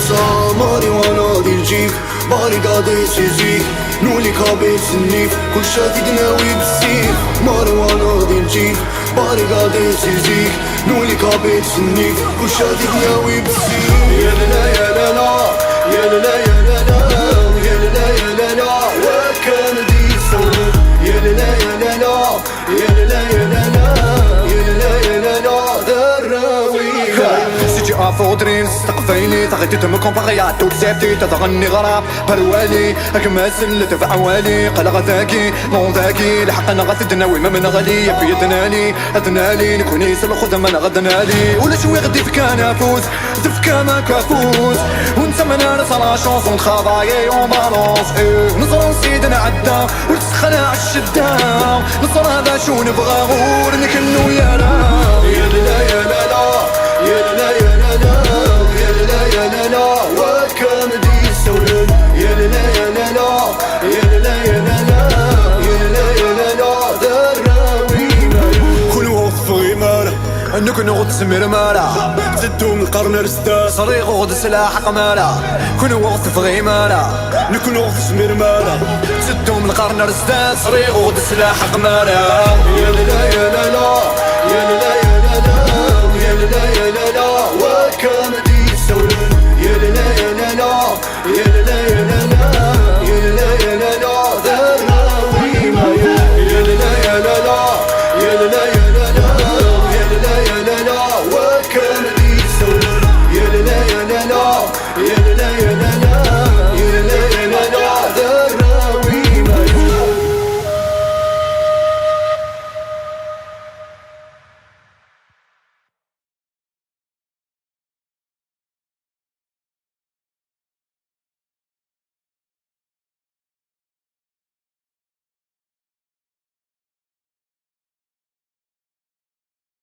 ça, marijuana ديال الجيب باريكادي سيزيك نولي كابيل سنيف كل شادي دناوي بالسيف marijuana ديال الجيب باريكادي سيزيك نولي كابيل سنيف كل شادي دناوي بالسيف يا لا يا لا لا يا لا يا لا لا يا لا يا لا لا وكان دي سولف يا لا يا لا لا يا لا يا لا لا يا لا يا لا لا دراوي سيتي افودرين استقفيني تغيتي تمكم بغيا توك سيفتي تتغني غراب بروالي هكما سلت في عوالي قلق ذاكي نون ذاكي لحقنا غتدناوي ما من غالي في يدنالي ادنالي نكوني سلخذ من غدنالي ولا شوي غدي فيك انا فوز دفكا ما كافوز وانت من انا صلا شونس ونخافاي اون بالونس نصر سيدنا عدا وتسخنا عالشدة نصر هذا شو نبغى غور نكنو يا لا يا لا يا لا لا يا لا يا لا لا يا لا يا لا لا وكان دي سولن يا لا يا لا لا يا لا يا لا لا يا لا يا لا لا دراوي كل وقت غيمارة انك نغد سمير مالا زدو من القرن رسدا صريغ وغد سلاح قمالا كل وقت في غيمارة انك نغد سمير مالا زدو من القرن رسدا صريغ وغد سلاح قمالا يا لا يا لا لا يا لا